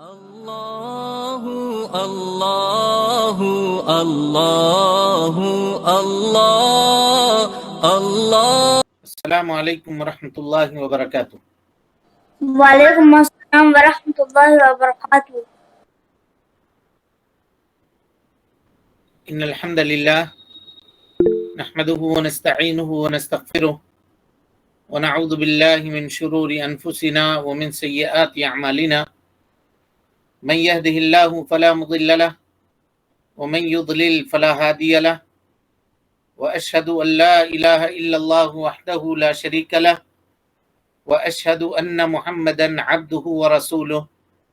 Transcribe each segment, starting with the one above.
الله الله الله الله الله. السلام علیکم ورحمۃ اللہ وبرکاتہ. وعلیکم السلام ورحمۃ اللہ وبرکاتہ. ان الحمد للہ نحمده ونستعینه ونستغفره ونعوذ باللہ من شرور انفسنا ومن سیئات اعمالنا من يهده الله فلا مضل له ومن يضلل فلا هادي له واشهد ان لا اله الا الله وحده لا شريك له واشهد ان محمدا عبده ورسوله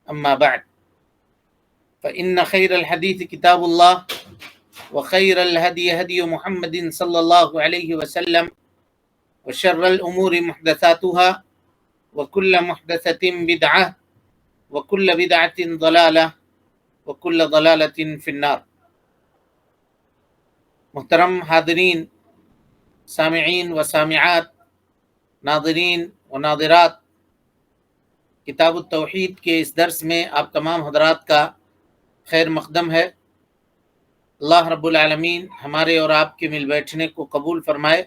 اما بعد فان خير الحديث كتاب الله وخير الهدي هدي محمد صلى الله عليه وسلم وشر الامور محدثاتها وكل محدثة بدعة وكل بدعة ضلالة وكل ضلالة في النار. محترم حاضرین، سامعین و سامعات، ناظرین و ناظرات، کتاب التوحید کے اس درس میں آپ تمام حضرات کا خیر مقدم ہے. اللہ رب العالمین ہمارے اور آپ کے مل بیٹھنے کو قبول فرمائے.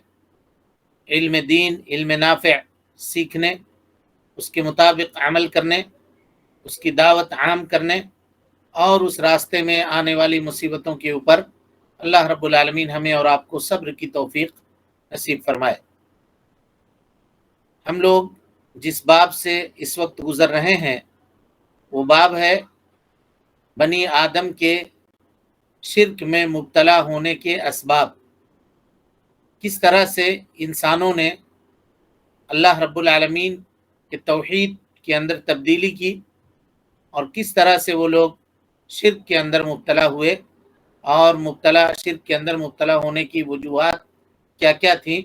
علم دین، علم نافع سیکھنے، اس کے مطابق عمل کرنے، اس کی دعوت عام کرنے اور اس راستے میں آنے والی مصیبتوں کے اوپر اللہ رب العالمین ہمیں اور آپ کو صبر کی توفیق نصیب فرمائے. ہم لوگ جس باب سے اس وقت گزر رہے ہیں وہ باب ہے بنی آدم کے شرک میں مبتلا ہونے کے اسباب. کس طرح سے انسانوں نے اللہ رب العالمین کے توحید کے اندر تبدیلی کی اور کس طرح سے وہ لوگ شرک کے اندر مبتلا ہوئے اور شرک کے اندر مبتلا ہونے کی وجوہات کیا کیا تھیں،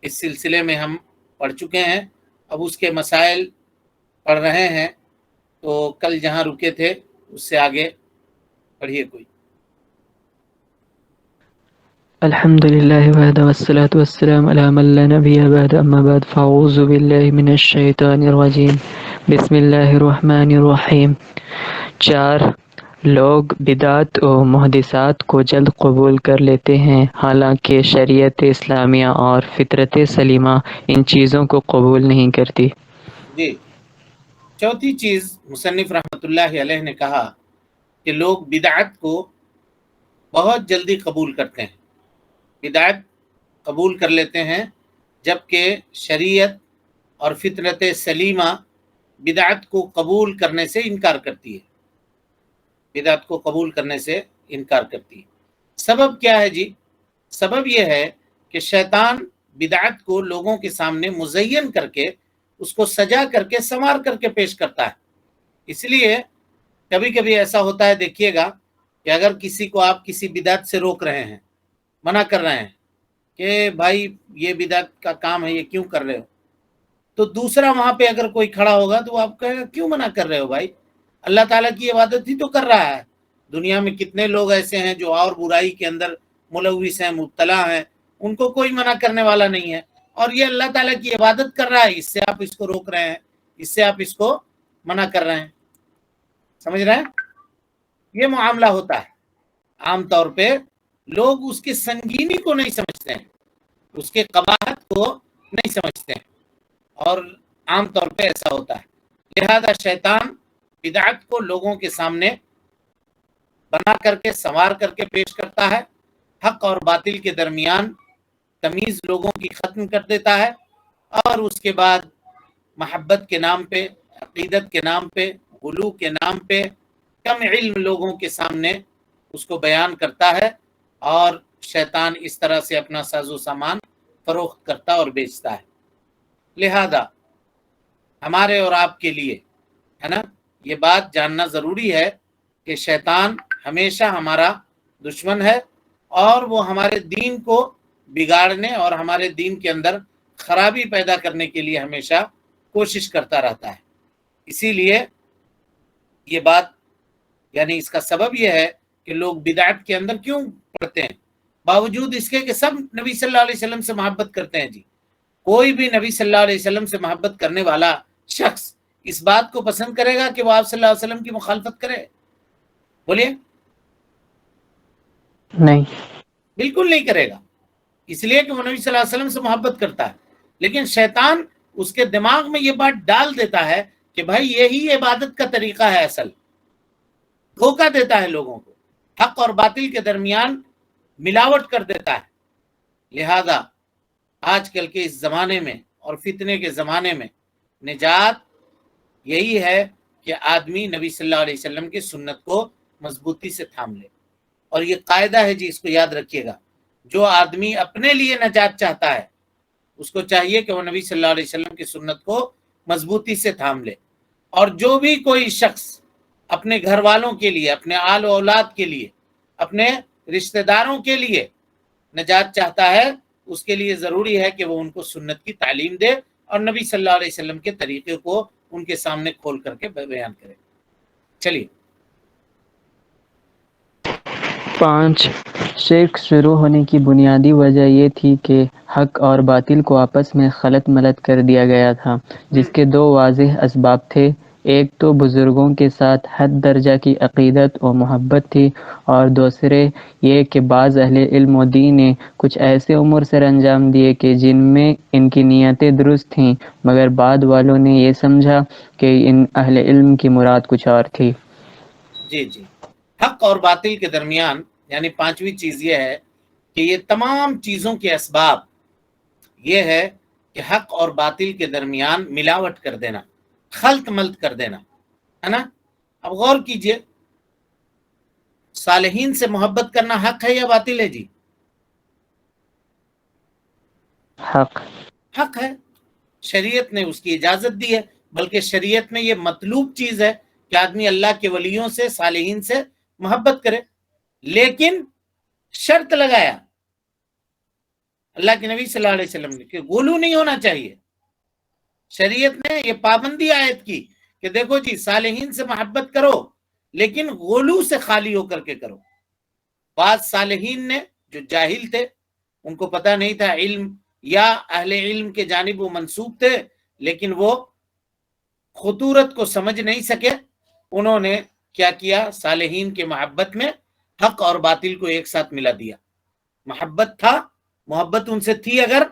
اس سلسلے میں ہم پڑھ چکے ہیں. اب اس کے مسائل پڑھ رہے ہیں. تو کل جہاں رکے تھے اس سے آگے پڑھیے کوئی. الحمد لله وحده والصلاة والسلام على من لا نبي بعد أما بعد فأعوذ بالله من الشيطان الرجيم بسم الله الرحمن الرحيم. 4 لوگ بدعت و محدثات کو جلد قبول کر لیتے ہیں حالانکہ شریعت اسلامیہ اور فطرت سلیمہ ان چیزوں کو قبول نہیں کرتی. جی، چوتھی چیز مصنف رحمۃ اللہ علیہ نے کہا کہ لوگ بدعت کو بہت جلدی قبول کرتے ہیں، بدعت قبول کر لیتے ہیں، جبکہ شریعت اور فطرت سلیمہ بدعت کو قبول کرنے سے انکار کرتی ہے. بدعت کو قبول کرنے سے انکار کرتی ہے. سبب کیا ہے جی؟ سبب یہ ہے کہ شیطان بدعت کو لوگوں کے سامنے مزین کر کے، اس کو سجا کر کے، سنوار کر کے پیش کرتا ہے. اس لیے کبھی کبھی ایسا ہوتا ہے، دیکھیے گا کہ اگر کسی کو آپ کسی بدعت سے روک رہے ہیں، منع کر رہے ہیں کہ بھائی یہ بدعت کا کام ہے، یہ کیوں کر رہے ہو، تو دوسرا وہاں پہ اگر کوئی کھڑا ہوگا تو آپ کہے گا کیوں منع کر رہے ہو بھائی، اللہ تعالیٰ کی عبادت ہی تو کر رہا ہے. دنیا میں کتنے لوگ ایسے ہیں جو اور برائی کے اندر ملوث ہیں، مبتلا ہیں، ان کو کوئی منع کرنے والا نہیں ہے، اور یہ اللہ تعالیٰ کی عبادت کر رہا ہے، اس سے آپ اس کو روک رہے ہیں، اس سے آپ اس کو منع کر رہے ہیں. سمجھ رہے ہیں؟ یہ معاملہ ہوتا ہے. عام طور پہ لوگ اس کی سنگینی کو نہیں سمجھتے ہیں، اس کے قباحت کو نہیں سمجھتے ہیں، اور عام طور پہ ایسا ہوتا ہے. لہذا شیطان بدعت کو لوگوں کے سامنے بنا کر کے، سنوار کر کے پیش کرتا ہے. حق اور باطل کے درمیان تمیز لوگوں کی ختم کر دیتا ہے، اور اس کے بعد محبت کے نام پہ، عقیدت کے نام پہ، غلو کے نام پہ کم علم لوگوں کے سامنے اس کو بیان کرتا ہے، اور شیطان اس طرح سے اپنا ساز و سامان فروخت کرتا اور بیچتا ہے. لہذا ہمارے اور آپ کے لیے ہے نا، یہ بات جاننا ضروری ہے کہ شیطان ہمیشہ ہمارا دشمن ہے، اور وہ ہمارے دین کو بگاڑنے اور ہمارے دین کے اندر خرابی پیدا کرنے کے لیے ہمیشہ کوشش کرتا رہتا ہے. اسی لیے یہ بات، یعنی اس کا سبب یہ ہے کہ لوگ بدعت کے اندر کیوں پڑتے ہیں، باوجود اس کے کہ سب نبی صلی اللہ علیہ وسلم سے محبت کرتے ہیں. جی، کوئی بھی نبی صلی اللہ علیہ وسلم سے محبت کرنے والا شخص اس بات کو پسند کرے گا کہ وہ آپ صلی اللہ علیہ وسلم کی مخالفت کرے؟ بولیے. نہیں. بالکل نہیں کرے گا، اس لیے کہ وہ نبی صلی اللہ علیہ وسلم سے محبت کرتا ہے. لیکن شیطان اس کے دماغ میں یہ بات ڈال دیتا ہے کہ بھائی یہی عبادت کا طریقہ ہے، اصل دھوکہ دیتا ہے لوگوں کو، حق اور باطل کے درمیان ملاوٹ کر دیتا ہے. لہذا آج کل کے اس زمانے میں اور فتنے کے زمانے میں نجات یہی ہے کہ آدمی نبی صلی اللہ علیہ وسلم کی سنت کو مضبوطی سے تھام لے. اور یہ قاعدہ ہے جی، اس کو یاد رکھیے گا، جو آدمی اپنے لیے نجات چاہتا ہے اس کو چاہیے کہ وہ نبی صلی اللہ علیہ وسلم کی سنت کو مضبوطی سے تھام لے. اور جو بھی کوئی شخص اپنے گھر والوں کے لیے، اپنے آل و اولاد کے لیے، اپنے رشتہ داروں کے لیے نجات چاہتا ہے، اس کے لیے ضروری ہے کہ وہ ان کو سنت کی تعلیم دے اور نبی صلی اللہ علیہ وسلم کے طریقے کو ان کے سامنے کھول کر کے بیان کرے. چلیے. 5. شرک شروع ہونے کی بنیادی وجہ یہ تھی کہ حق اور باطل کو آپس میں خلط ملط کر دیا گیا تھا، جس کے 2 واضح اسباب تھے. ایک تو بزرگوں کے ساتھ حد درجہ کی عقیدت و محبت تھی، اور دوسرے یہ کہ بعض اہل علم و دین نے کچھ ایسے امور سر انجام دیے کہ جن میں ان کی نیتیں درست تھیں، مگر بعد والوں نے یہ سمجھا کہ ان اہل علم کی مراد کچھ اور تھی. جی جی، حق اور باطل کے درمیان، یعنی 5ویں چیز یہ ہے کہ یہ تمام چیزوں کے اسباب یہ ہے کہ حق اور باطل کے درمیان ملاوٹ کر دینا، خلط ملط کر دینا، ہے نا. اب غور کیجئے، صالحین سے محبت کرنا حق ہے یا باطل ہے جی؟ حق. حق ہے. شریعت نے اس کی اجازت دی ہے، بلکہ شریعت میں یہ مطلوب چیز ہے کہ آدمی اللہ کے ولیوں سے، صالحین سے محبت کرے. لیکن شرط لگایا اللہ کے نبی صلی اللہ علیہ وسلم نے کہ غلو نہیں ہونا چاہیے. شریعت نے یہ پابندی عائد کی کہ دیکھو جی، صالحین سے محبت کرو لیکن غلو سے خالی ہو کر کے کرو. بعض صالحین نے جو جاہل تھے، ان کو پتہ نہیں تھا علم، یا اہل علم کے جانب وہ منسوب تھے لیکن وہ خطورت کو سمجھ نہیں سکے، انہوں نے کیا کیا، صالحین کے محبت میں حق اور باطل کو ایک ساتھ ملا دیا. محبت تھا، محبت ان سے تھی اگر،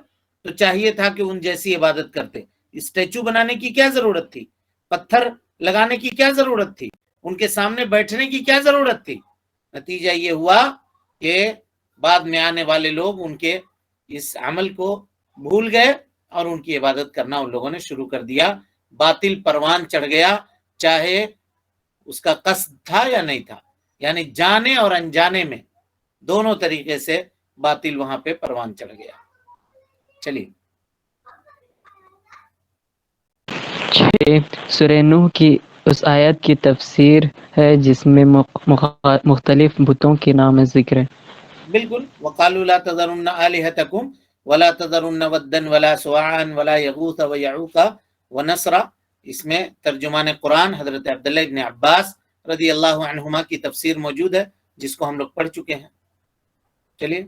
تو چاہیے تھا کہ ان جیسی عبادت کرتے. اسٹیچو بنانے کی کیا ضرورت تھی؟ پتھر لگانے کی کیا ضرورت تھی؟ ان کے سامنے بیٹھنے کی کیا ضرورت تھی؟ نتیجہ یہ ہوا کہ بعد میں آنے والے لوگ ان کے اس عمل کو بھول گئے اور ان کی عبادت کرنا ان لوگوں نے شروع کر دیا. باطل پروان چڑھ گیا، چاہے اس کا قصد تھا یا نہیں تھا، یعنی جانے اور انجانے میں دونوں طریقے سے باطل وہاں پہ پروان چڑھ گیا. چلیے. 6. سورہ نوح کی اس آیت کی تفسیر ہے جس میں مختلف بتوں کے نام ذکر ہے. بالکل. وَقَالُوا لَا تَذَرُنَّ آلِهَتَكُمْ وَلَا تَذَرُنَّ وَدًّا وَلَا سُوَاعًا وَلَا يَغُوثَ وَيَعُوقَ وَنَسْرَ. اس میں ترجمان قرآن حضرت عبداللہ ابن عباس رضی اللہ عنہما کی تفسیر موجود ہے، جس کو ہم لوگ پڑھ چکے ہیں. چلیے.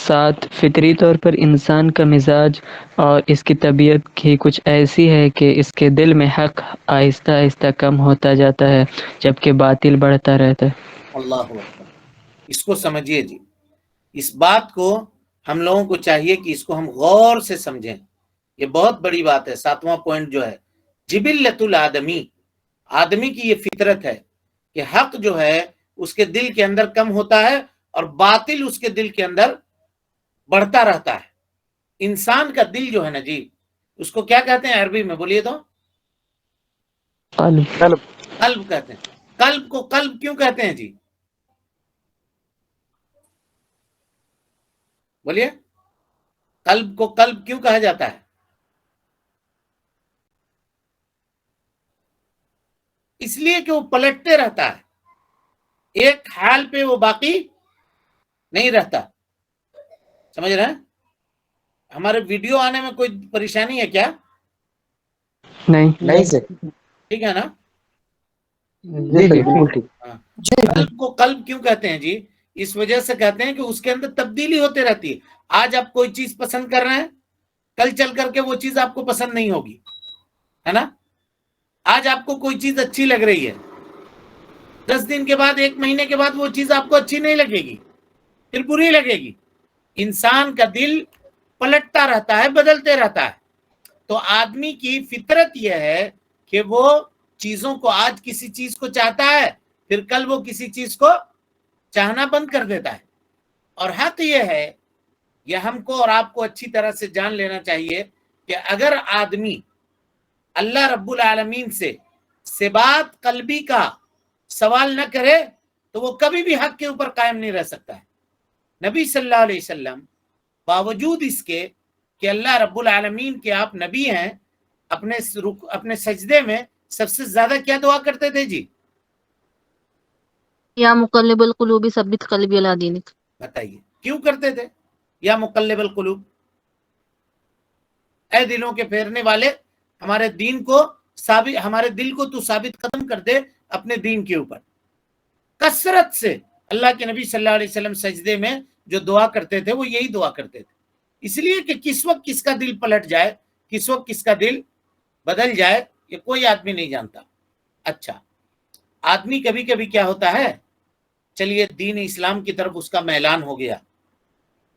7. فطری طور پر انسان کا مزاج اور اس کی طبیعت کی کچھ ایسی ہے کہ اس کے دل میں حق آہستہ آہستہ کم ہوتا جاتا ہے جبکہ باطل بڑھتا رہتا ہے. اللہ اکبر. اس کو سمجھیے جی، اس بات کو ہم لوگوں کو چاہیے کہ اس کو ہم غور سے سمجھیں. یہ بہت بڑی بات ہے. 7واں پوائنٹ جو ہے، جبلت الآدمی، آدمی کی یہ فطرت ہے کہ حق جو ہے اس کے دل کے اندر کم ہوتا ہے اور باطل اس کے دل کے اندر بڑھتا رہتا ہے. انسان کا دل جو ہے نا جی، اس کو کیا کہتے ہیں عربی میں؟ بولیے تو. قلب. قلب کہتے ہیں. قلب کو قلب کیوں کہتے ہیں جی؟ بولیے. قلب کو قلب کیوں کہا جاتا ہے؟ اس لیے کہ وہ پلٹتے رہتا ہے، ایک حال پہ وہ باقی نہیں رہتا. سمجھ رہے ہیں؟ ہمارے ویڈیو آنے میں کوئی پریشانی ہے کیا؟ نہیں سر. ٹھیک ہے نا؟ جی بالکل ٹھیک. قلب کو قلب کیوں کہتے ہیں جی؟ اس وجہ سے کہتے ہیں کہ اس کے اندر تبدیلی ہوتے رہتی ہے. آج آپ کوئی چیز پسند کر رہے ہیں، کل چل کر کے وہ چیز آپ کو پسند نہیں ہوگی، ہے نا؟ آج آپ کو کوئی چیز اچھی لگ رہی ہے، 10 دن کے بعد 1 مہینے کے بعد وہ چیز آپ کو اچھی نہیں لگے گی، پھر بری لگے گی۔ انسان کا دل پلٹتا رہتا ہے، بدلتے رہتا ہے۔ تو آدمی کی فطرت یہ ہے کہ وہ چیزوں کو آج کسی چیز کو چاہتا ہے، پھر کل وہ کسی چیز کو چاہنا بند کر دیتا ہے۔ اور حق یہ ہے، یہ ہم کو اور آپ کو اچھی طرح سے جان لینا چاہیے کہ اگر آدمی اللہ رب العالمین سے ثبات قلبی کا سوال نہ کرے تو وہ کبھی بھی حق کے اوپر قائم نہیں رہ سکتا ہے۔ نبی صلی اللہ علیہ وسلم باوجود اس کے کہ اللہ رب العالمین کے آپ نبی ہیں، اپنے سجدے میں سب سے زیادہ کیا دعا کرتے تھے جی؟ یا مقلب القلوب ثبت قلبی علی دینک۔ بتائیے کیوں کرتے تھے؟ یا مقلب القلوب، اے دلوں کے پھیرنے والے، ہمارے دین کو ثابت، ہمارے دل کو تو ثابت قدم کر دے اپنے دین کے اوپر۔ کثرت سے اللہ کے نبی صلی اللہ علیہ وسلم سجدے میں جو دعا کرتے تھے وہ یہی دعا کرتے تھے، اس لیے کہ کس وقت کس کا دل پلٹ جائے، کس وقت کس کا دل بدل جائے، یہ کوئی آدمی نہیں جانتا۔ اچھا، آدمی کبھی کبھی کیا ہوتا ہے، چلیے دین اسلام کی طرف اس کا میلان ہو گیا،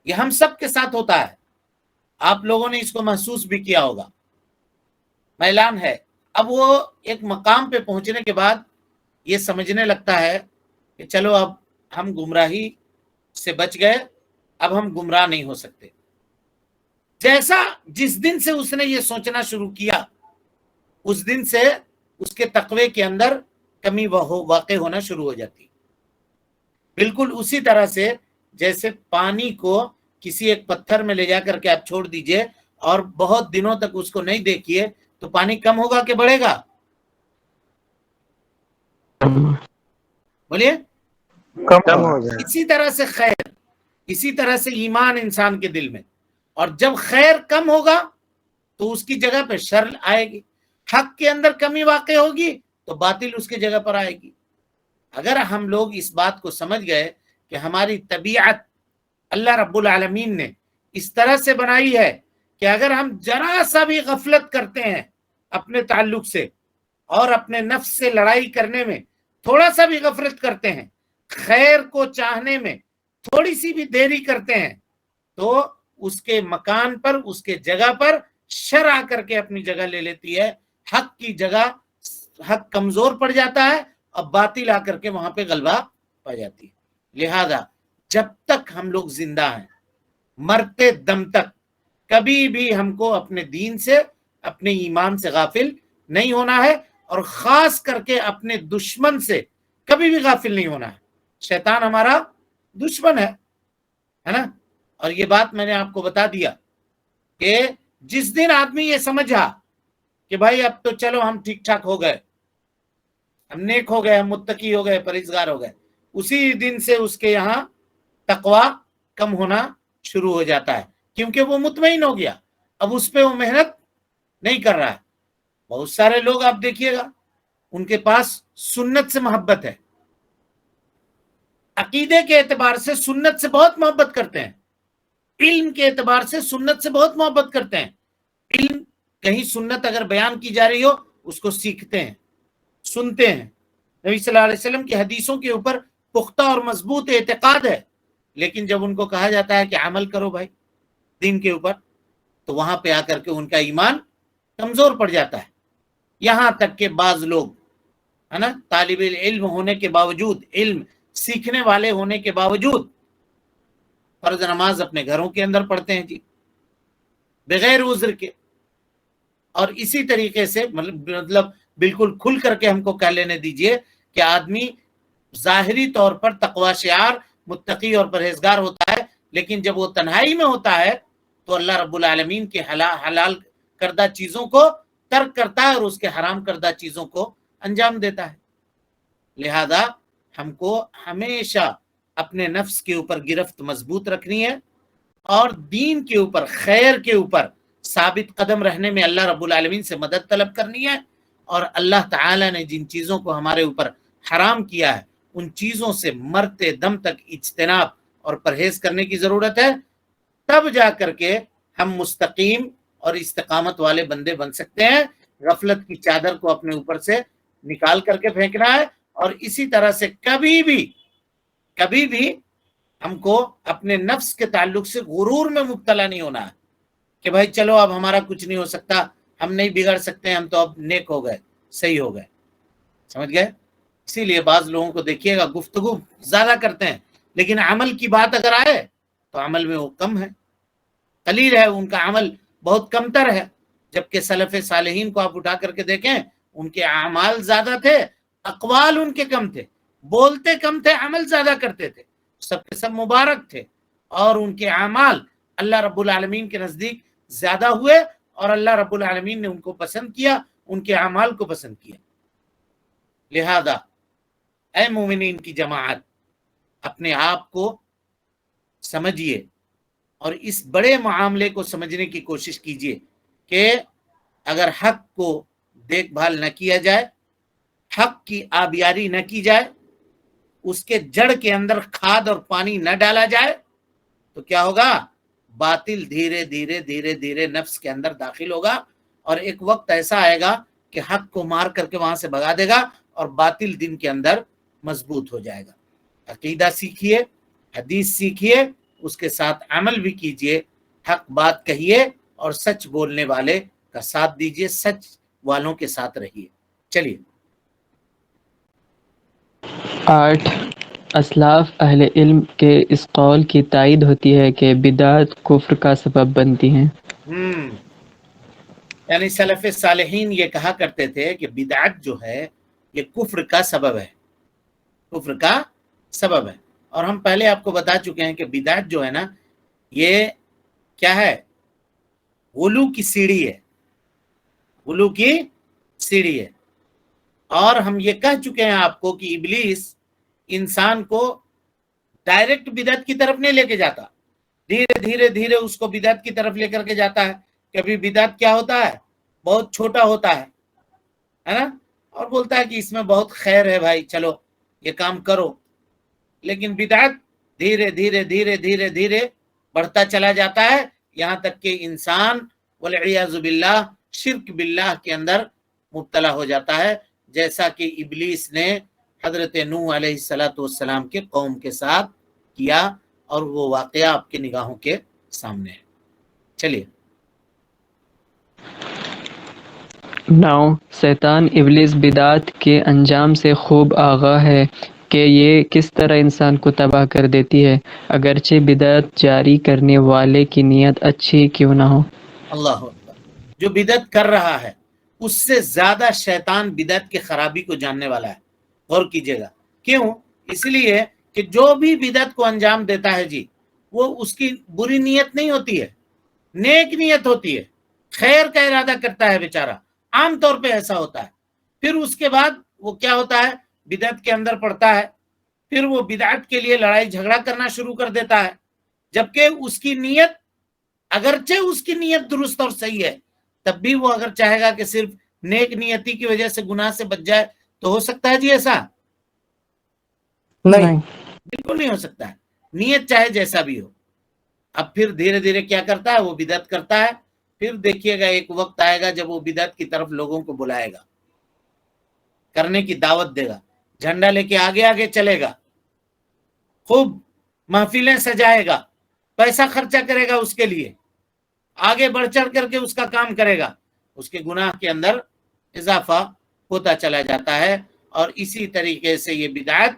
یہ ہم سب کے ساتھ ہوتا ہے، آپ لوگوں نے اس کو محسوس بھی کیا ہوگا، میلان ہے۔ اب وہ ایک مقام پہ پہنچنے کے بعد یہ سمجھنے لگتا ہے کہ چلو اب ہم گمراہی سے بچ گئے، اب ہم گمراہ نہیں ہو سکتے۔ جیسا جس دن سے اس نے یہ سوچنا شروع کیا، اس دن سے اس کے تقوی کے اندر کمی واقع ہونا شروع ہو جاتی۔ بالکل اسی طرح سے جیسے پانی کو کسی ایک پتھر میں لے جا کر کے آپ چھوڑ دیجئے اور بہت دنوں تک اس کو نہیں دیکھیے تو پانی کم ہوگا کہ بڑھے گا؟ بولیے، کم ہو جائے۔ اسی طرح سے خیر، اسی طرح سے ایمان انسان کے دل میں، اور جب خیر کم ہوگا تو اس کی جگہ پہ شر آئے گی، حق کے اندر کمی واقع ہوگی تو باطل اس کی جگہ پر آئے گی۔ اگر ہم لوگ اس بات کو سمجھ گئے کہ ہماری طبیعت اللہ رب العالمین نے اس طرح سے بنائی ہے کہ اگر ہم ذرا سا بھی غفلت کرتے ہیں اپنے تعلق سے اور اپنے نفس سے لڑائی کرنے میں تھوڑا سا بھی غفلت کرتے ہیں، خیر کو چاہنے میں تھوڑی سی بھی دیری کرتے ہیں، تو اس کے مکان پر، اس کے جگہ پر شر آ کر کے اپنی جگہ لے لیتی ہے، حق کی جگہ حق کمزور پڑ جاتا ہے اور باطل آ کر کے وہاں پہ غلبہ پا جاتی ہے۔ لہذا جب تک ہم لوگ زندہ ہیں، مرتے دم تک کبھی بھی ہم کو اپنے دین سے، اپنے ایمان سے غافل نہیں ہونا ہے، اور خاص کر کے اپنے دشمن سے کبھی بھی غافل نہیں ہونا ہے۔ شیطان ہمارا دشمن ہے نا؟ اور یہ بات میں نے آپ کو بتا دیا کہ جس دن آدمی یہ سمجھا کہ بھائی اب تو چلو ہم ٹھیک ٹھاک ہو گئے، ہم نیک ہو گئے، ہم متقی ہو گئے، پرہیزگار ہو گئے، اسی دن سے اس کے یہاں تقوی کم ہونا شروع ہو جاتا ہے، کیونکہ وہ مطمئن ہو گیا، اب اس پہ وہ محنت نہیں کر رہا ہے۔ بہت سارے لوگ آپ دیکھیے گا ان کے پاس سنت سے محبت ہے، عقیدے کے اعتبار سے سنت سے بہت محبت کرتے ہیں، علم کے اعتبار سے سنت سے بہت محبت کرتے ہیں، علم کہیں سنت اگر بیان کی جا رہی ہو اس کو سیکھتے ہیں، سنتے ہیں، نبی صلی اللہ علیہ وسلم کی حدیثوں کے اوپر پختہ اور مضبوط اعتقاد ہے، لیکن جب ان کو کہا جاتا ہے کہ عمل کرو بھائی دین کے اوپر، تو وہاں پہ آ کر کے ان کا ایمان کمزور پڑ جاتا ہے۔ یہاں تک کہ بعض لوگ ہے نا، طالب علم ہونے کے باوجود، علم سیکھنے والے ہونے کے باوجود فرض نماز اپنے گھروں کے اندر پڑھتے ہیں جی، بغیر عذر کے۔ اور اسی طریقے سے مطلب بالکل کھل کر کے ہم کو کہہ لینے دیجئے کہ آدمی ظاہری طور پر تقوی شعار، متقی اور پرہیزگار ہوتا ہے، لیکن جب وہ تنہائی میں ہوتا ہے تو اللہ رب العالمین کے حلال کردہ چیزوں کو ترک کرتا ہے اور اس کے حرام کردہ چیزوں کو انجام دیتا ہے۔ لہذا ہم کو ہمیشہ اپنے نفس کے اوپر گرفت مضبوط رکھنی ہے اور دین کے اوپر، خیر کے اوپر ثابت قدم رہنے میں اللہ رب العالمین سے مدد طلب کرنی ہے، اور اللہ تعالی نے جن چیزوں کو ہمارے اوپر حرام کیا ہے ان چیزوں سے مرتے دم تک اجتناب اور پرہیز کرنے کی ضرورت ہے، تب جا کر کے ہم مستقیم اور استقامت والے بندے بن سکتے ہیں۔ غفلت کی چادر کو اپنے اوپر سے نکال کر کے پھینکنا ہے، اور اسی طرح سے کبھی بھی ہم کو اپنے نفس کے تعلق سے غرور میں مبتلا نہیں ہونا ہے کہ بھائی چلو اب ہمارا کچھ نہیں ہو سکتا، ہم نہیں بگڑ سکتے، ہم تو اب نیک ہو گئے، صحیح ہو گئے، سمجھ گئے؟ اسی لیے بعض لوگوں کو دیکھیے گا گفتگو زیادہ کرتے ہیں لیکن عمل کی بات اگر آئے تو عمل میں وہ کم ہے، قلیل ہے، ان کا عمل بہت کمتر ہے، جبکہ سلف صالحین کو آپ اٹھا کر کے دیکھیں ان کے اعمال زیادہ تھے، اقوال ان کے کم تھے، بولتے کم تھے، عمل زیادہ کرتے تھے، سب کے سب مبارک تھے، اور ان کے اعمال اللہ رب العالمین کے نزدیک زیادہ ہوئے، اور اللہ رب العالمین نے ان کو پسند کیا، ان کے اعمال کو پسند کیا۔ لہذا اے مومنین کی جماعت، اپنے آپ کو سمجھیے اور اس بڑے معاملے کو سمجھنے کی کوشش کیجیے کہ اگر حق کو دیکھ بھال نہ کیا جائے، حق کی آبیاری نہ کی جائے، اس کے جڑ کے اندر کھاد اور پانی نہ ڈالا جائے تو کیا ہوگا؟ باطل دھیرے دھیرے دھیرے دھیرے نفس کے اندر داخل ہوگا، اور ایک وقت ایسا آئے گا کہ حق کو مار کر کے وہاں سے بھگا دے گا اور باطل دن کے اندر مضبوط ہو جائے گا۔ عقیدہ سیکھیے، حدیث سیکھیے، اس کے ساتھ عمل بھی کیجیے، حق بات کہیے اور سچ بولنے والے کا ساتھ دیجیے، سچ والوں کے ساتھ رہیے۔ چلیے 8 اسلاف اہل علم کے اس قول کی تائید ہوتی ہے کہ بدعت کفر کا سبب بنتی ہیں۔ یعنی سلف صالحین یہ کہا کرتے تھے کہ بدعت جو ہے یہ کفر کا سبب ہے، کفر کا سبب ہے، اور ہم پہلے آپ کو بتا چکے ہیں کہ بدعت جو ہے نا یہ کیا ہے؟ غلو کی سیڑھی ہے، غلو کی سیڑھی ہے، اور ہم یہ کہہ چکے ہیں آپ کو کہ ابلیس انسان کو ڈائریکٹ بدعت کی طرف نہیں لے کے جاتا، دھیرے دھیرے دھیرے اس کو بدعت کی طرف لے کر کے جاتا ہے۔ کبھی بدعت کیا ہوتا ہے؟ بہت چھوٹا ہوتا ہے نا، اور بولتا ہے کہ اس میں بہت خیر ہے بھائی، چلو یہ کام کرو، لیکن بدعت دھیرے دھیرے دھیرے دھیرے دھیرے بڑھتا چلا جاتا ہے، یہاں تک کہ انسان والعیاذ باللہ شرک باللہ کے اندر مبتلا ہو جاتا ہے، جیسا کہ ابلیس نے حضرت نوح علیہ السلام کے قوم کے ساتھ کیا، اور وہ واقعہ آپ کے نگاہوں کے سامنے ہے۔ چلیے 9 شیطان ابلیس بدعت کے انجام سے خوب آگاہ ہے کہ یہ کس طرح انسان کو تباہ کر دیتی ہے، اگرچہ بدعت جاری کرنے والے کی نیت اچھی کیوں نہ ہو۔ اللہ اکبر، جو بدعت کر رہا ہے اس سے زیادہ شیطان بدعت کی خرابی کو جاننے والا ہے، غور کیجئے گا۔ کیوں؟ اس لیے کہ جو بھی بدعت کو انجام دیتا ہے جی، وہ اس کی بری نیت نہیں ہوتی ہے، نیک نیت ہوتی ہے، خیر کا ارادہ کرتا ہے بیچارہ، عام طور پہ ایسا ہوتا ہے۔ پھر اس کے بعد وہ کیا ہوتا ہے؟ بدعت کے اندر پڑتا ہے، پھر وہ بدعت کے لیے لڑائی جھگڑا کرنا شروع کر دیتا ہے، جبکہ اس کی نیت، اگرچہ اس کی نیت درست اور صحیح ہے، تب بھی وہ اگر چاہے گا کہ صرف نیک نیتی کی وجہ سے گناہ سے بچ جائے تو ہو سکتا ہے جی ایسا؟ نہیں، بالکل نہیں ہو سکتا ہے، نیت چاہے جیسا بھی ہو۔ اب پھر دھیرے دھیرے کیا کرتا ہے؟ وہ بدعت کرتا ہے، پھر دیکھیے گا ایک وقت آئے گا جب وہ بدعت کی طرف لوگوں کو بلائے گا، کرنے کی دعوت دے گا، جھنڈا لے کے آگے آگے چلے گا، خوب محفلیں سجائے گا، پیسہ خرچہ کرے گا اس کے لیے، آگے بڑھ چڑھ کر کے اس کا کام کرے گا، اس کے گناہ کے اندر اضافہ ہوتا چلا جاتا ہے، اور اسی طریقے سے یہ بدعت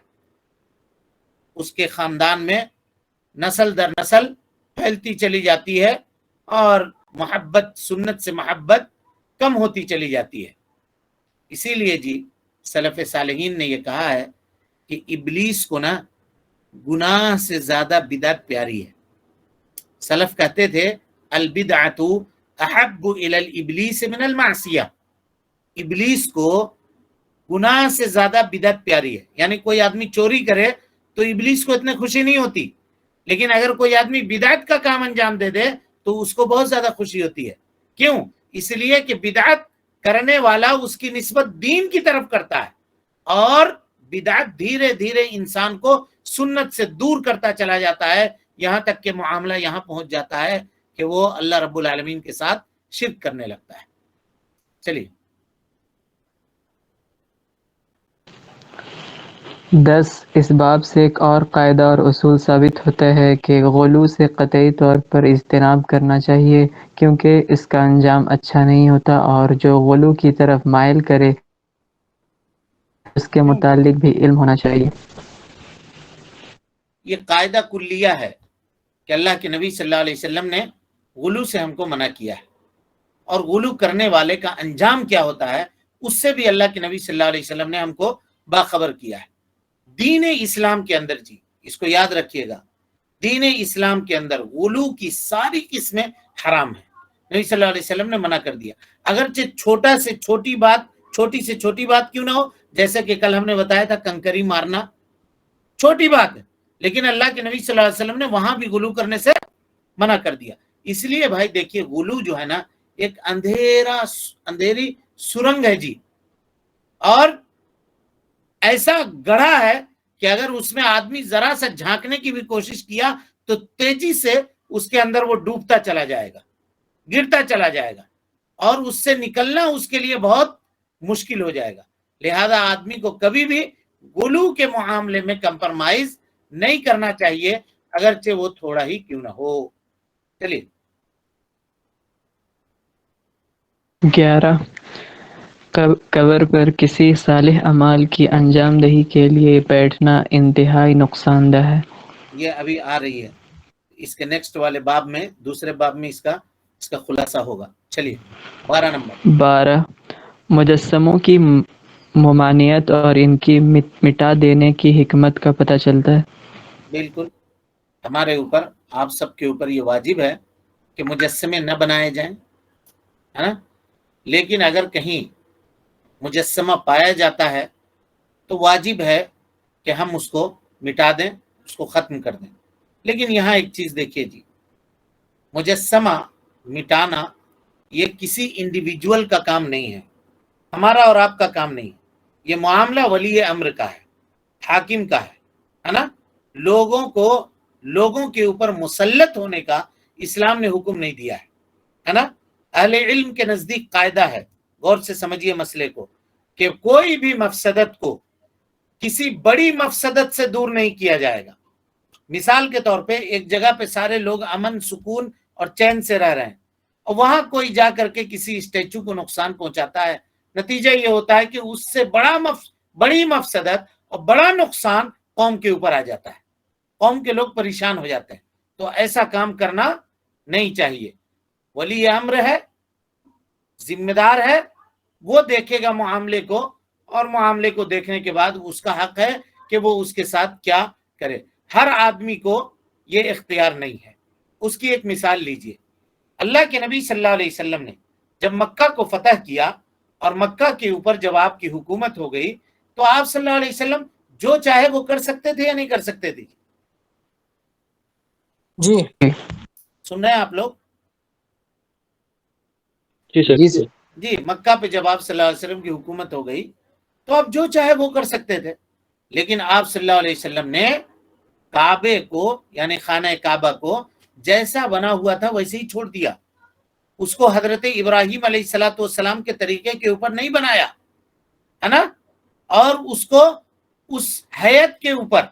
اس کے خاندان میں نسل در نسل پھیلتی چلی جاتی ہے، اور محبت، سنت سے محبت کم ہوتی چلی جاتی ہے۔ اسی لیے جی سلف صالحین نے یہ کہا ہے کہ ابلیس کو نا گناہ سے زیادہ بدعت پیاری ہے۔ سلف کہتے تھے البدعۃ احب الی الابلیس من المعصیہ، ابلیس کو گناہ سے زیادہ بدعت پیاری ہے۔ یعنی کوئی آدمی چوری کرے تو ابلیس کو اتنے خوشی نہیں ہوتی، لیکن اگر کوئی آدمی بدعت کا کام انجام دے دے تو اس کو بہت زیادہ خوشی ہوتی ہے۔ کیوں؟ اس لیے کہ بدعت کرنے والا اس کی نسبت دین کی طرف کرتا ہے، اور بدعت دھیرے دھیرے انسان کو سنت سے دور کرتا چلا جاتا ہے، یہاں تک کہ معاملہ یہاں پہنچ جاتا ہے کہ وہ اللہ رب العالمین کے ساتھ شرک کرنے لگتا ہے۔ چلیے 10 اس باب سے ایک اور قاعدہ اور اصول ثابت ہوتا ہے کہ غلو سے قطعی طور پر اجتناب کرنا چاہیے، کیونکہ اس کا انجام اچھا نہیں ہوتا، اور جو غلو کی طرف مائل کرے اس کے متعلق بھی علم ہونا چاہیے۔ یہ قاعدہ کلیہ ہے کہ اللہ کے نبی صلی اللہ علیہ وسلم نے غلو سے ہم کو منع کیا ہے، اور غلو کرنے والے کا انجام کیا ہوتا ہے اس سے بھی اللہ کے نبی صلی اللہ علیہ وسلم نے ہم کو باخبر کیا ہے۔ دین اسلام کے اندر جی اس کو یاد رکھیے گا، دین اسلام کے اندر غلو کی ساری قسمیں حرام ہیں، نبی صلی اللہ علیہ وسلم نے منع کر دیا، اگرچہ چھوٹا سے چھوٹی بات، چھوٹی سے چھوٹی بات کیوں نہ ہو، جیسے کہ کل ہم نے بتایا تھا کنکری مارنا چھوٹی بات ہے، لیکن اللہ کے نبی صلی اللہ علیہ وسلم نے وہاں بھی غلو کرنے سے منع کر دیا۔ اس لیے بھائی دیکھیے غلو جو ہے نا ایک اندھیری سرنگ ہے جی، اور ایسا گڑھا ہے کہ اگر اس میں آدمی ذرا سا جھانکنے کی بھی کوشش کیا تو تیزی سے اس کے اندر وہ ڈوبتا چلا جائے گا، گرتا چلا جائے گا، اور اس سے نکلنا اس کے لیے بہت مشکل ہو جائے گا۔ لہذا آدمی کو کبھی بھی غلو کے معاملے میں کمپرمائز نہیں کرنا چاہیے، اگرچہ وہ تھوڑا ہی کیوں نہ ہو۔ چلیے 11 قبر پر کسی صالح اعمال کی انجام دہی کے لیے بیٹھنا انتہائی نقصان دہ ہے۔ یہ ابھی آ رہی ہے، اس کے نیکسٹ والے باب میں، دوسرے باب میں اس کا خلاصہ ہوگا۔ چلیے 12 نمبر 12 مجسموں کی ممانعت اور ان کی مٹا دینے کی حکمت کا پتہ چلتا ہے۔ بالکل ہمارے اوپر، آپ سب کے اوپر یہ واجب ہے کہ مجسمے نہ بنائے جائیں، ہے نا، لیکن اگر کہیں مجسمہ پایا جاتا ہے تو واجب ہے کہ ہم اس کو مٹا دیں، اس کو ختم کر دیں۔ لیکن یہاں ایک چیز دیکھیے جی، مجسمہ مٹانا یہ کسی انڈیویجول کا کام نہیں ہے، ہمارا اور آپ کا کام نہیں، یہ معاملہ ولی امر کا ہے، حاکم کا ہے نا، لوگوں کے اوپر مسلط ہونے کا اسلام نے حکم نہیں دیا ہے نا۔ اہل علم کے نزدیک قاعدہ ہے، غور سے سمجھیے مسئلے کو، کہ کوئی بھی مفسدت کو کسی بڑی مفسدت سے دور نہیں کیا جائے گا۔ مثال کے طور پہ ایک جگہ پہ سارے لوگ امن، سکون اور چین سے رہ رہے ہیں، اور وہاں کوئی جا کر کے کسی اسٹیچو کو نقصان پہنچاتا ہے، نتیجہ یہ ہوتا ہے کہ اس سے بڑی مفسدت اور بڑا نقصان قوم کے اوپر آ جاتا ہے، قوم کے لوگ پریشان ہو جاتے ہیں۔ تو ایسا کام کرنا نہیں چاہیے۔ ولی امر ہے، ذمہ دار ہے، وہ دیکھے گا معاملے کو، اور معاملے کو دیکھنے کے بعد اس کا حق ہے کہ وہ اس کے ساتھ کیا کرے۔ ہر آدمی کو یہ اختیار نہیں ہے۔ اس کی ایک مثال لیجئے، اللہ کے نبی صلی اللہ علیہ وسلم نے جب مکہ کو فتح کیا اور مکہ کے اوپر جب آپ کی حکومت ہو گئی تو آپ صلی اللہ علیہ وسلم جو چاہے وہ کر سکتے تھے یا نہیں کر سکتے تھے؟ جی سن رہے ہیں آپ لوگ؟ جی سر، جی، مکہ پہ جب آپ صلی اللہ علیہ وسلم کی حکومت ہو گئی تو آپ جو چاہے وہ کر سکتے تھے، لیکن آپ صلی اللہ علیہ وسلم نے کعبے کو، یعنی خانہ کعبہ کو جیسا بنا ہوا تھا ویسے ہی چھوڑ دیا۔ اس کو حضرت ابراہیم علیہ السلام کے طریقے کے اوپر نہیں بنایا، ہے نا، اور اس کو اس حیت کے اوپر،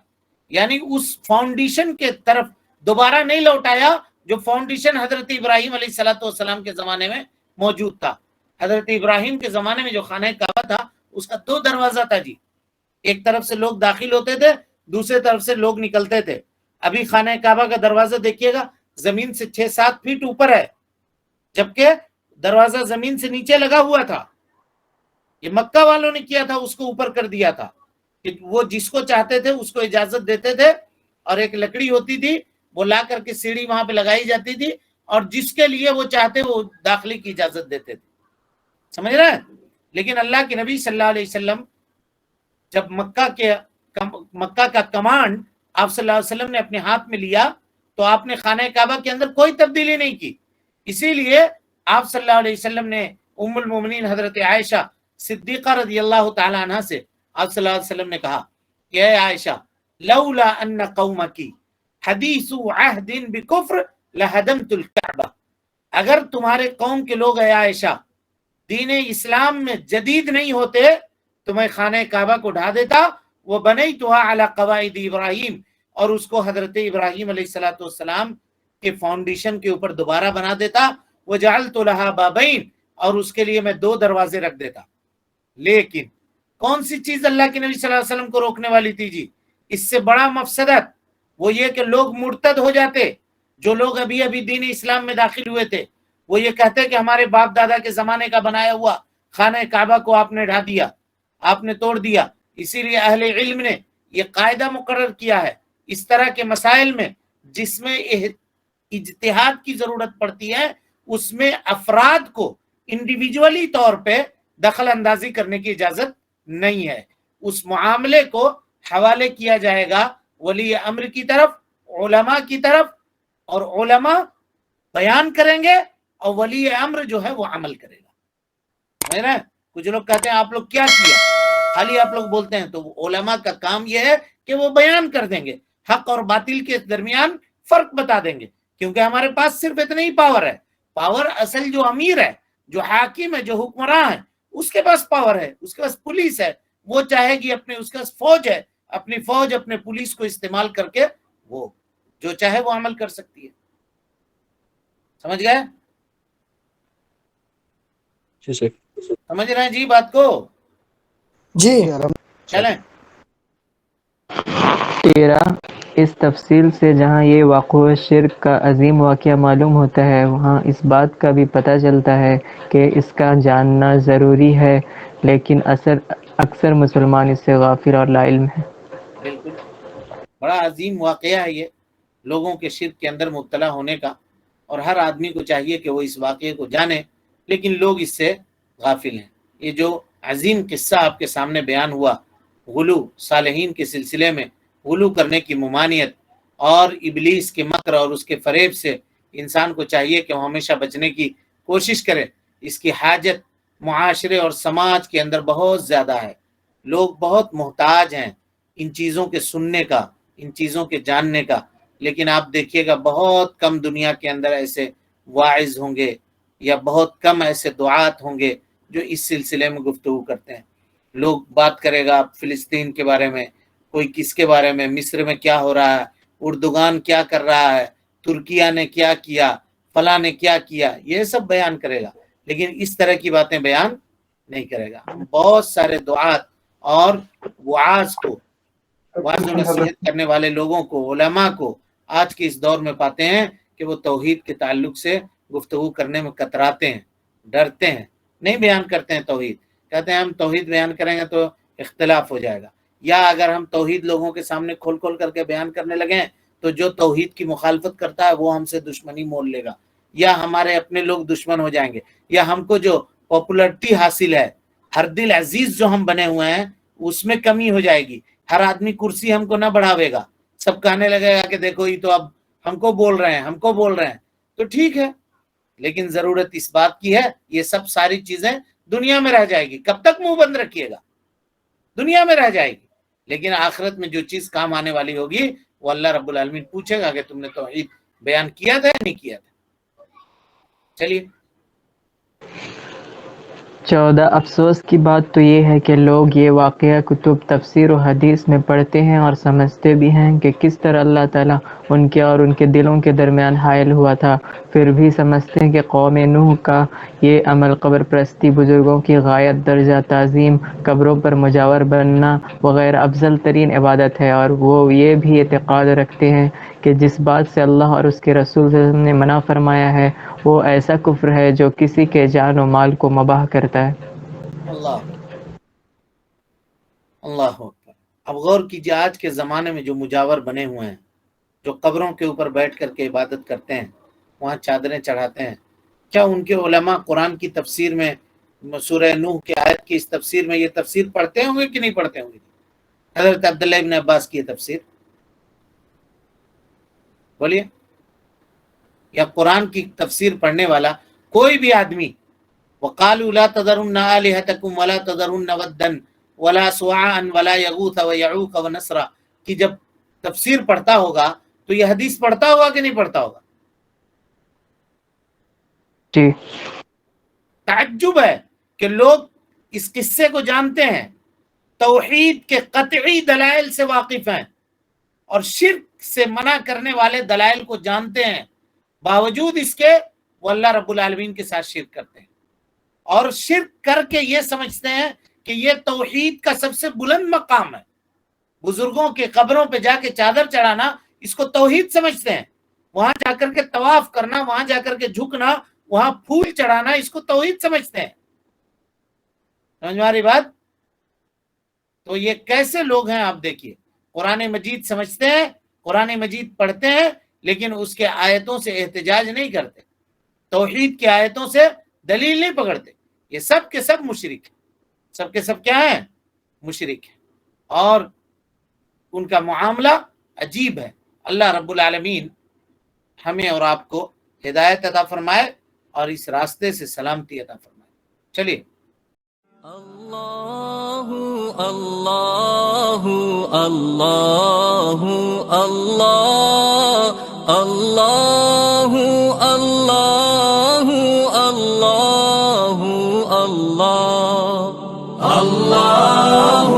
یعنی اس فاؤنڈیشن کے طرف دوبارہ نہیں لوٹایا جو فاؤنڈیشن حضرت ابراہیم علیہ السلام کے زمانے میں موجود تھا۔ حضرت ابراہیم کے زمانے میں جو خانہ کعبہ تھا اس کا 2 دروازہ تھا جی، ایک طرف سے لوگ داخل ہوتے تھے، دوسرے طرف سے لوگ نکلتے تھے۔ ابھی خانہ کعبہ کا دروازہ دیکھیے گا، زمین سے 6-7 فٹ اوپر ہے، جبکہ دروازہ زمین سے نیچے لگا ہوا تھا۔ یہ مکہ والوں نے کیا تھا، اس کو اوپر کر دیا تھا کہ وہ جس کو چاہتے تھے اس کو اجازت دیتے تھے، اور ایک لکڑی ہوتی تھی وہ لا کر کے سیڑھی وہاں پہ لگائی جاتی تھی، اور جس کے لیے وہ چاہتے وہ داخلے کی اجازت دیتے تھے، سمجھ رہے ہیں؟ لیکن اللہ کے نبی صلی اللہ علیہ وسلم جب مکہ کا کمانڈ آپ صلی اللہ علیہ وسلم نے اپنے ہاتھ میں لیا تو آپ نے خانہ کعبہ کے اندر کوئی تبدیلی نہیں کی۔ اسی لیے آپ صلی اللہ علیہ وسلم نے ام المومنین حضرت عائشہ صدیقہ رضی اللہ تعالی عنہ سے آپ صلی اللہ علیہ وسلم نے کہا کہ اے عائشہ، لولا ان قومکی حدیث عہد بکفر لہدمت الکعبہ، اگر تمہارے قوم کے لوگ اے عائشہ دین اسلام میں جدید نہیں ہوتے تو میں خانہ کعبہ کو ڈھا دیتا وَبَنَيْتُهَا عَلَى قَوَائِدِ ابراہیم، اور اس کو حضرت ابراہیم علیہ السلام کے فاؤنڈیشن کے اوپر دوبارہ بنا دیتا. وَجَعَلْتُ لَهَا بَابَيْنِ، اور اس کے لیے میں 2 دروازے رکھ دیتا. لیکن کون سی چیز اللہ کے نبی صلی اللہ علیہ وسلم کو روکنے والی تھی جی؟ اس سے بڑا مفسدت وہ یہ کہ لوگ مرتد ہو جاتے. جو لوگ ابھی ابھی دین اسلام میں داخل ہوئے تھے وہ یہ کہتے کہ ہمارے باپ دادا کے زمانے کا بنایا ہوا خانہ کعبہ کو آپ نے ڈھا دیا، آپ نے توڑ دیا. اسی لیے اہل علم نے یہ قاعدہ مقرر کیا ہے اس طرح کے مسائل میں جس میں اجتہاد کی ضرورت پڑتی ہے، اس میں افراد کو انڈیویجولی طور پہ دخل اندازی کرنے کی اجازت نہیں ہے. اس معاملے کو حوالے کیا جائے گا ولی امر کی طرف، علماء کی طرف، اور علماء بیان کریں گے اور ولی امر جو ہے وہ عمل کرے گا. کچھ لوگ کہتے ہیں آپ لوگ کیا کیا، خالی آپ لوگ بولتے ہیں. تو علماء کا کام یہ ہے کہ وہ بیان کر دیں گے، حق اور باطل کے درمیان فرق بتا دیں گے. کیونکہ ہمارے پاس صرف اتنا ہی پاور ہے. پاور اصل جو امیر ہے، جو حاکم ہے، جو حکمراں ہے، اس کے پاس پاور ہے، اس کے پاس پولیس ہے. وہ چاہے گی اپنے، اس کے پاس فوج ہے، اپنی فوج اپنے پولیس کو استعمال کر کے وہ جو چاہے وہ عمل کر سکتی ہے. سمجھ گئے؟ سمجھ رہے ہیں جی بات کو؟ جی چلیں. 13 اس تفصیل سے جہاں یہ واقعہ شرک کا عظیم واقعہ معلوم ہوتا ہے، وہاں اس بات کا بھی پتہ چلتا ہے کہ اس کا جاننا ضروری ہے، لیکن اکثر مسلمان اس سے غافل اور لا علم ہیں. بالکل بڑا عظیم واقعہ ہے یہ، لوگوں کے شرک کے اندر مبتلا ہونے کا. اور ہر آدمی کو چاہیے کہ وہ اس واقعے کو جانے، لیکن لوگ اس سے غافل ہیں. یہ جو عظیم قصہ آپ کے سامنے بیان ہوا، غلو صالحین کے سلسلے میں غلو کرنے کی ممانعت اور ابلیس کے مکر اور اس کے فریب سے انسان کو چاہیے کہ وہ ہمیشہ بچنے کی کوشش کرے. اس کی حاجت معاشرے اور سماج کے اندر بہت زیادہ ہے. لوگ بہت محتاج ہیں ان چیزوں کے سننے کا، ان چیزوں کے جاننے کا. لیکن آپ دیکھیے گا بہت کم دنیا کے اندر ایسے واعظ ہوں گے یا بہت کم ایسے دعات ہوں گے جو اس سلسلے میں گفتگو کرتے ہیں. لوگ بات کرے گا فلسطین کے بارے میں، کوئی کس کے بارے میں، مصر میں کیا ہو رہا ہے، اردوغان کیا کر رہا ہے، ترکیہ نے کیا کیا، فلاں نے کیا کیا، یہ سب بیان کرے گا. لیکن اس طرح کی باتیں بیان نہیں کرے گا. ہم بہت سارے دعات اور وعاظ کو، وعظ و نصیحت کرنے والے لوگوں کو، علماء کو آج کے اس دور میں پاتے ہیں کہ وہ توحید کے تعلق سے گفتگو کرنے میں کتراتے ہیں، ڈرتے ہیں، نہیں بیان کرتے ہیں توحید. کہتے ہیں ہم توحید بیان کریں گے تو اختلاف ہو جائے گا، یا اگر ہم توحید لوگوں کے سامنے کھول کھول کر کے بیان کرنے لگیں تو جو توحید کی مخالفت کرتا ہے وہ ہم سے دشمنی مول لے گا، یا ہمارے اپنے لوگ دشمن ہو جائیں گے، یا ہم کو جو پاپولرٹی حاصل ہے، ہر دل عزیز جو ہم بنے ہوئے ہیں، اس میں کمی ہو جائے گی. ہر آدمی کرسی ہم کو نہ بڑھاوے گا، سب کہنے لگے گا کہ دیکھو یہ تو اب ہم کو بول رہے ہیں، ہم کو بول رہے ہیں. تو ٹھیک ہے، لیکن ضرورت اس بات کی ہے یہ سب ساری چیزیں دنیا میں رہ جائے گی. کب تک منہ بند رکھیے گا؟ دنیا میں رہ جائے گی. لیکن آخرت میں جو چیز کام آنے والی ہوگی وہ اللہ رب العالمین پوچھے گا کہ تم نے توحید بیان کیا تھا یا نہیں کیا تھا. چلیے. 14 افسوس کی بات تو یہ ہے کہ لوگ یہ واقعہ کتب تفسیر و حدیث میں پڑھتے ہیں اور سمجھتے بھی ہیں کہ کس طرح اللہ تعالیٰ ان کے اور ان کے دلوں کے درمیان حائل ہوا تھا، پھر بھی سمجھتے ہیں کہ قوم نوح کا یہ عمل قبر پرستی، بزرگوں کی غایت درجہ تعظیم، قبروں پر مجاور بننا وغیرہ افضل ترین عبادت ہے. اور وہ یہ بھی اعتقاد رکھتے ہیں کہ جس بات سے اللہ اور اس کے رسول صلی اللہ علیہ وسلم نے منع فرمایا ہے وہ ایسا کفر ہے جو کسی کے جان و مال کو مباح کرتا ہے. اللہ اللہ اکبر. اب غور کیجیے آج کے زمانے میں جو مجاور بنے ہوئے ہیں، جو قبروں کے اوپر بیٹھ کر کے عبادت کرتے ہیں، وہاں چادریں چڑھاتے ہیں، کیا ان کے علماء قرآن کی تفسیر میں سورہ نوح کی آیت کی اس تفسیر میں یہ تفسیر پڑھتے ہوں گے کہ نہیں پڑھتے ہوں گے؟ حضرت عبداللہ ابن عباس کی یہ تفسیر بولیے. یا قرآن کی تفسیر پڑھنے والا کوئی بھی آدمی وقالوا لا تذرن آلهتكم ولا تذرن ودا ولا سواعا ولا يغوث ويعوق ونسرا کی جب تفسیر پڑھتا ہوگا تو یہ حدیث پڑھتا ہوگا کہ نہیں پڑھتا ہوگا؟ جی. تعجب ہے کہ لوگ اس قصے کو جانتے ہیں توحید کے قطعی دلائل سے واقف ہیں اور شرک سے منع کرنے والے دلائل کو جانتے ہیں، باوجود اس کے وہ اللہ رب العالمین کے ساتھ شرک کرتے ہیں، اور شرک کر کے یہ سمجھتے ہیں کہ یہ توحید کا سب سے بلند مقام ہے۔ بزرگوں کے قبروں پہ جا کے چادر چڑھانا اس کو توحید سمجھتے ہیں، وہاں جا کر کے طواف کرنا، وہاں جا کر کے جھکنا، وہاں پھول چڑھانا، اس کو توحید سمجھتے ہیں۔ سمجھ میں آ رہی بات؟ تو یہ کیسے لوگ ہیں آپ دیکھیے، قرآن مجید سمجھتے ہیں، قرآن مجید پڑھتے ہیں، لیکن اس کے آیتوں سے احتجاج نہیں کرتے، توحید کی آیتوں سے دلیل نہیں پکڑتے۔ یہ سب کے سب مشرک ہیں، سب کے سب کیا ہیں؟ مشرک ہیں، اور ان کا معاملہ عجیب ہے۔ اللہ رب العالمین ہمیں اور آپ کو ہدایت عطا فرمائے اور اس راستے سے سلامتی عطا فرمائے۔ چلیے، اللہ اللہ اللہ اللہ اللہ اللہ اللہ اللہ اللہ